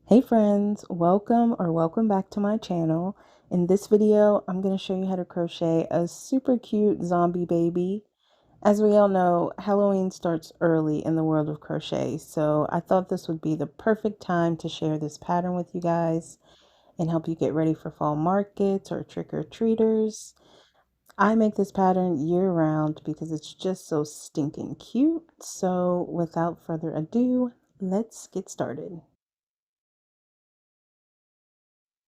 Hey friends, welcome back to my channel. In this video, I'm going to show you how to crochet a super cute zombie baby. As we all know, Halloween starts early in the world of crochet, so I thought this would be the perfect time to share this pattern with you guys and help you get ready for fall markets or trick-or-treaters. I make this pattern year-round because it's just so stinking cute. So without further ado, let's get started.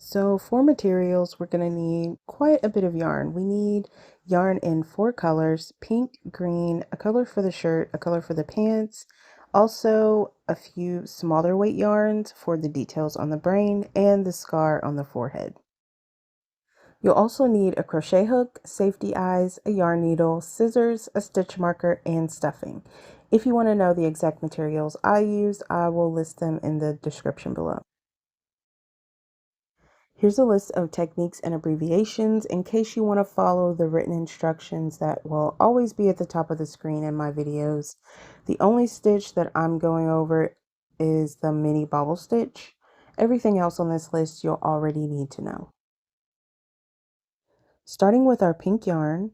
So for materials, we're going to need quite a bit of yarn. We need yarn in 4 colors: pink, green, a color for the shirt, a color for the pants, also a few smaller weight yarns for the details on the brain and the scar on the forehead. You'll also need a crochet hook, safety eyes, a yarn needle, scissors, a stitch marker, and stuffing. If you want to know the exact materials I used, I will list them in the description below. Here's a list of techniques and abbreviations in case you want to follow the written instructions that will always be at the top of the screen in my videos. The only stitch that I'm going over is the mini bobble stitch. Everything else on this list you'll already need to know. Starting with our pink yarn,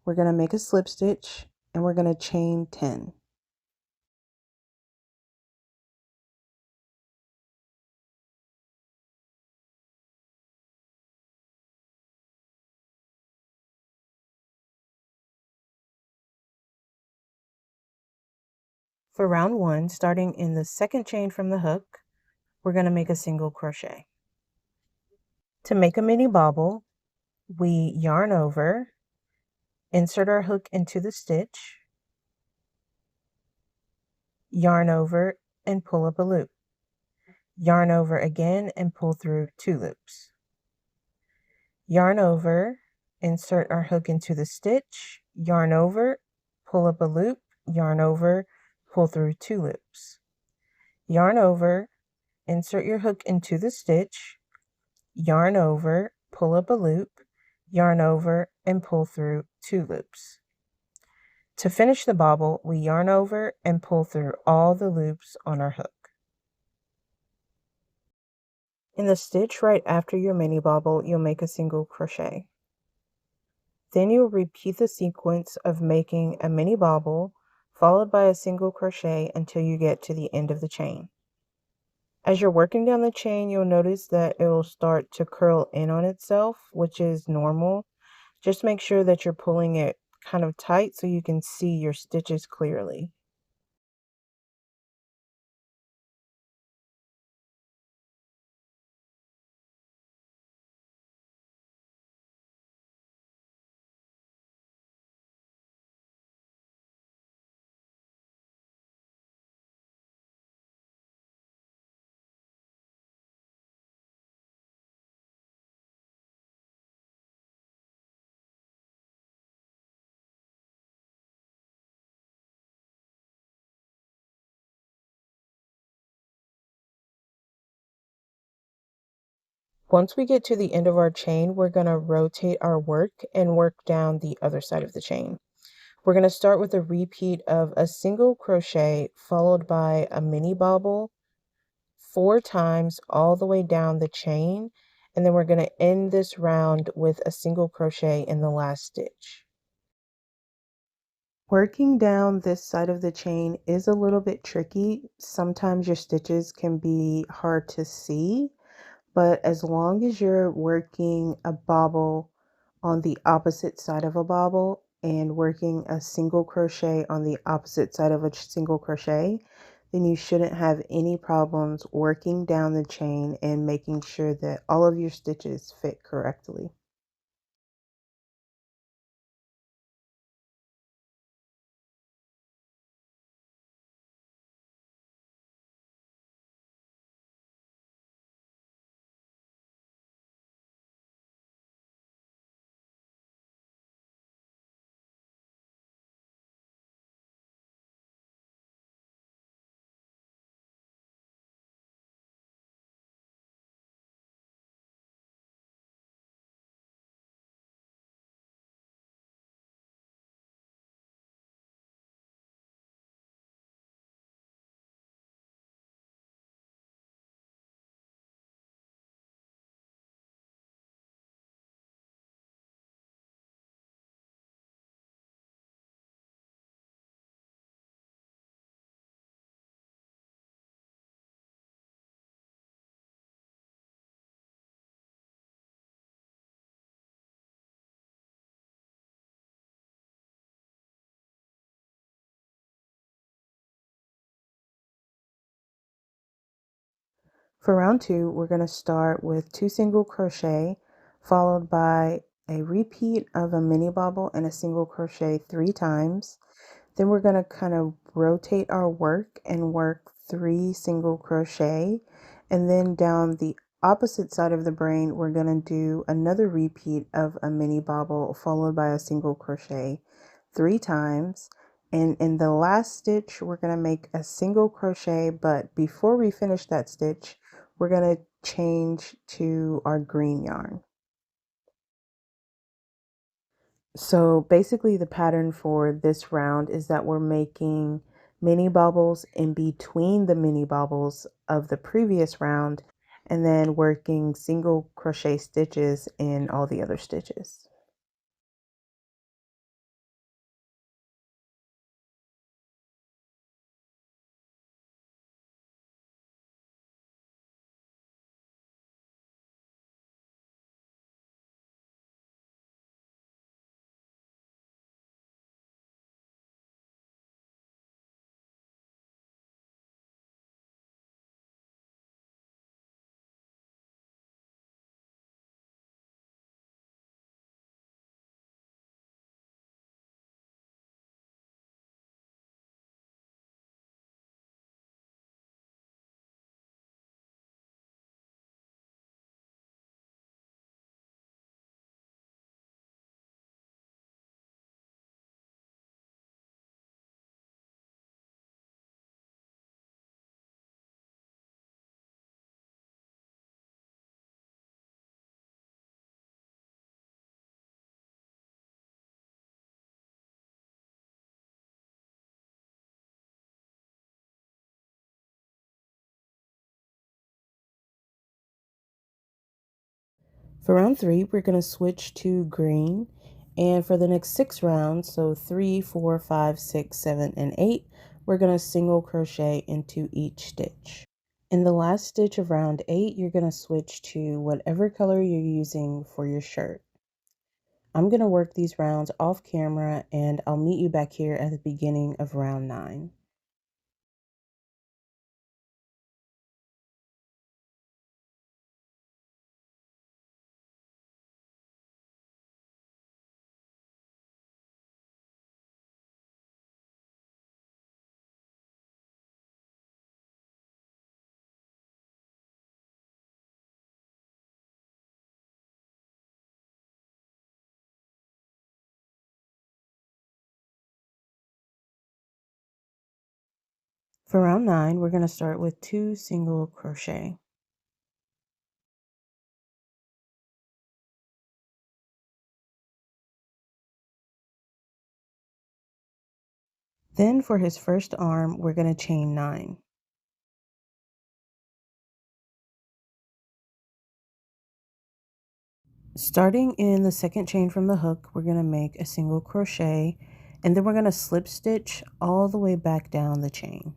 we're going to make a slip stitch and we're going to chain 10. For round 1, starting in the second chain from the hook, we're going to make a single crochet. To make a mini bobble, we yarn over, insert our hook into the stitch, yarn over, and pull up a loop. Yarn over again and pull through 2 loops. Yarn over, insert our hook into the stitch, yarn over, pull up a loop, yarn over, pull through 2 loops. Yarn over, insert your hook into the stitch, yarn over, pull up a loop, yarn over, and pull through 2 loops. To finish the bobble, we yarn over and pull through all the loops on our hook. In the stitch right after your mini bobble, you'll make a single crochet. Then you'll repeat the sequence of making a mini bobble followed by a single crochet until you get to the end of the chain. As you're working down the chain, you'll notice that it will start to curl in on itself, which is normal. Just make sure that you're pulling it kind of tight so you can see your stitches clearly. Once we get to the end of our chain, we're going to rotate our work and work down the other side of the chain. We're going to start with a repeat of a single crochet followed by a mini bobble 4 times all the way down the chain, and then we're going to end this round with a single crochet in the last stitch. Working down this side of the chain is a little bit tricky. Sometimes your stitches can be hard to see, but as long as you're working a bobble on the opposite side of a bobble and working a single crochet on the opposite side of a single crochet, then you shouldn't have any problems working down the chain and making sure that all of your stitches fit correctly. For round 2, we're going to start with 2 single crochet followed by a repeat of a mini bobble and a single crochet 3 times. Then we're going to kind of rotate our work and work 3 single crochet, and then down the opposite side of the brain we're going to do another repeat of a mini bobble followed by a single crochet 3 times. And in the last stitch we're going to make a single crochet, but before we finish that stitch we're going to change to our green yarn. So basically the pattern for this round is that we're making mini bobbles in between the mini bobbles of the previous round, and then working single crochet stitches in all the other stitches. For round 3, we're going to switch to green, and for the next 6 rounds, so 3, 4, 5, 6, 7, and 8, we're going to single crochet into each stitch. In the last stitch of round 8, you're going to switch to whatever color you're using for your shirt. I'm going to work these rounds off camera, and I'll meet you back here at the beginning of round 9. For round 9, we're going to start with 2 single crochet. Then for his first arm, we're going to chain 9. Starting in the second chain from the hook, we're going to make a single crochet, and then we're going to slip stitch all the way back down the chain.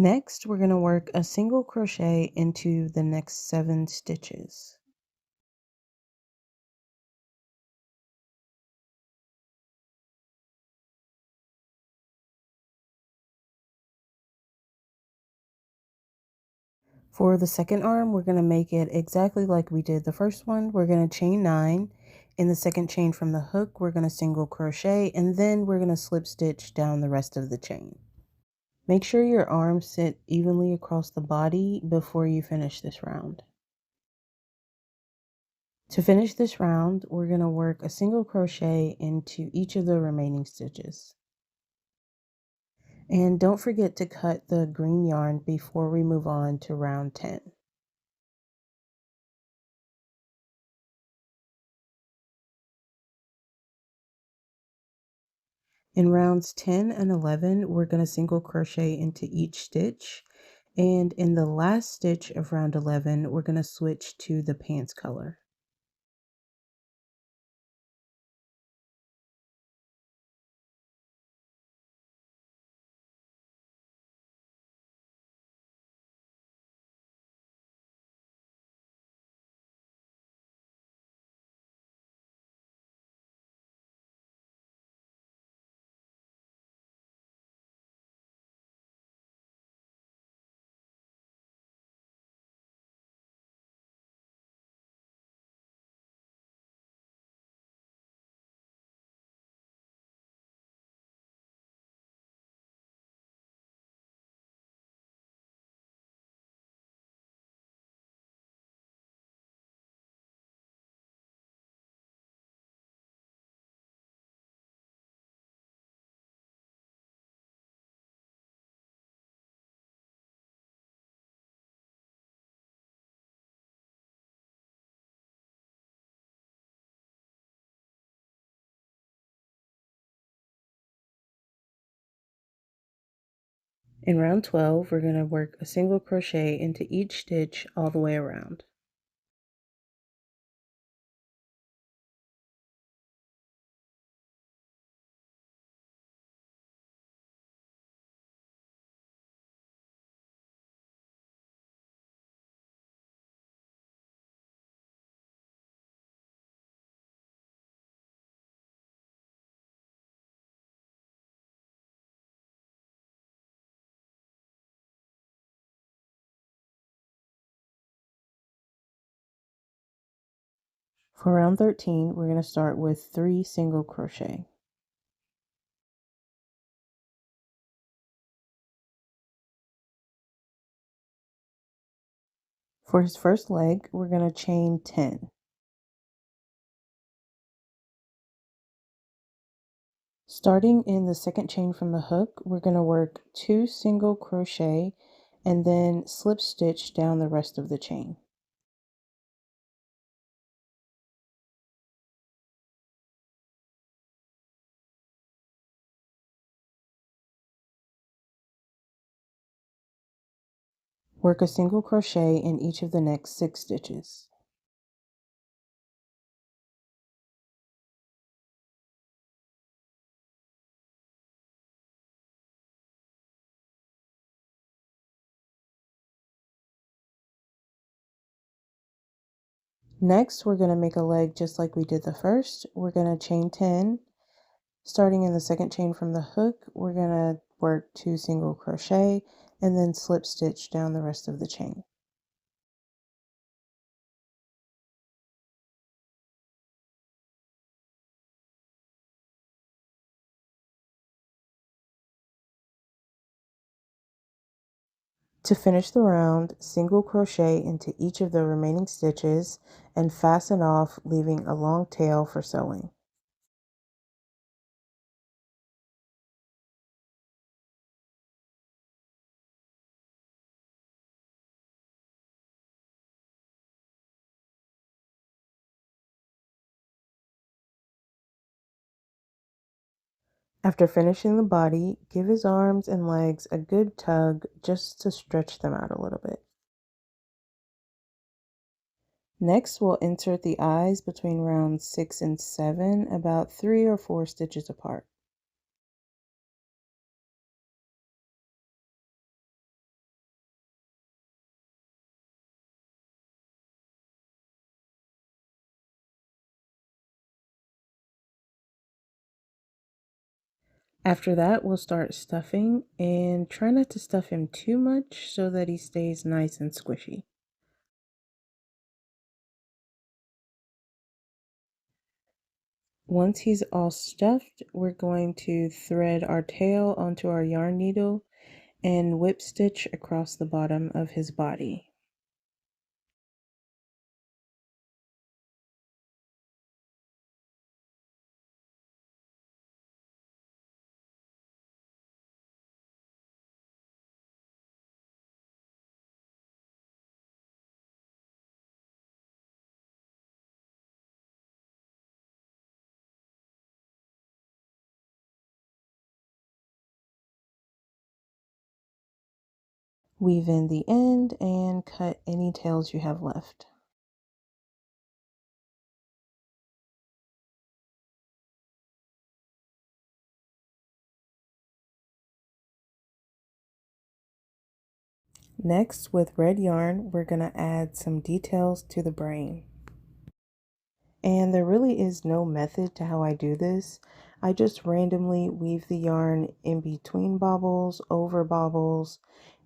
Next, we're going to work a single crochet into the next 7 stitches. For the second arm, we're going to make it exactly like we did the first one. We're going to chain 9. In the second chain from the hook, we're going to single crochet, and then we're going to slip stitch down the rest of the chain. Make sure your arms sit evenly across the body before you finish this round. To finish this round, we're going to work a single crochet into each of the remaining stitches. And don't forget to cut the green yarn before we move on to round 10. In rounds 10 and 11, we're going to single crochet into each stitch. And in the last stitch of round 11, we're going to switch to the pants color. In round 12, we're going to work a single crochet into each stitch all the way around. For round 13, we're going to start with 3 single crochet. For his first leg, we're going to chain 10. Starting in the second chain from the hook, we're going to work 2 single crochet and then slip stitch down the rest of the chain. Work a single crochet in each of the next 6 stitches. Next, we're going to make a leg just like we did the first. We're going to chain 10. Starting in the second chain from the hook, we're going to work 2 single crochet and then slip stitch down the rest of the chain. To finish the round, single crochet into each of the remaining stitches and fasten off, leaving a long tail for sewing. After finishing the body, give his arms and legs a good tug just to stretch them out a little bit. Next, we'll insert the eyes between rounds 6 and 7, about 3 or 4 stitches apart. After that, we'll start stuffing, and try not to stuff him too much so that he stays nice and squishy. Once he's all stuffed, we're going to thread our tail onto our yarn needle and whip stitch across the bottom of his body. Weave in the end and cut any tails you have left. Next, with red yarn, we're going to add some details to the brain. And there really is no method to how I do this. I just randomly weave the yarn in between bobbles, over bobbles,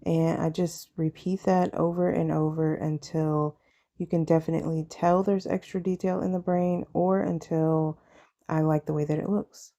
and I just repeat that over and over until you can definitely tell there's extra detail in the brain, or until I like the way that it looks.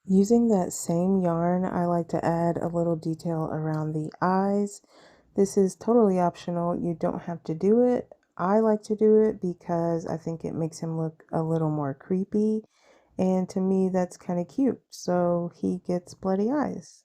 Using that same yarn, I like to add a little detail around the eyes. This is totally optional. You don't have to do it. I like to do it because I think it makes him look a little more creepy, and to me that's kind of cute. So he gets bloody eyes.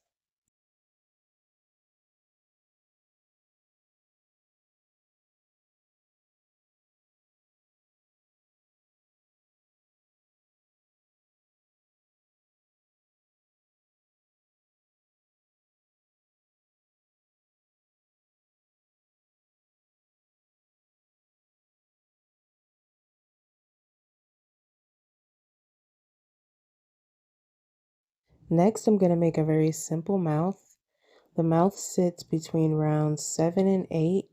Next, I'm going to make a very simple mouth. The mouth sits between rounds 7 and 8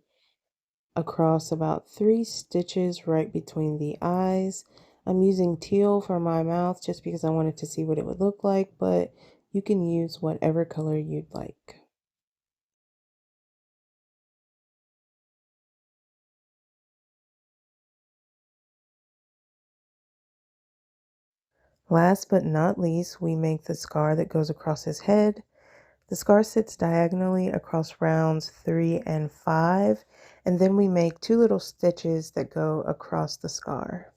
across about 3 stitches right between the eyes. I'm using teal for my mouth just because I wanted to see what it would look like, but you can use whatever color you'd like. Last but not least, we make the scar that goes across his head. The scar sits diagonally across rounds 3 and 5, and then we make 2 little stitches that go across the scar.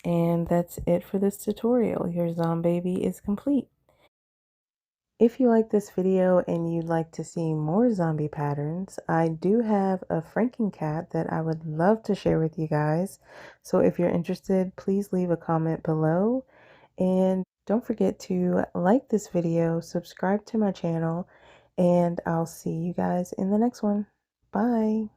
And that's it for this tutorial. Your Zombaby is complete. If you like this video and you'd like to see more zombie patterns, I do have a Franken cat that I would love to share with you guys. So if you're interested, please leave a comment below. And don't forget to like this video, subscribe to my channel, and I'll see you guys in the next one. Bye.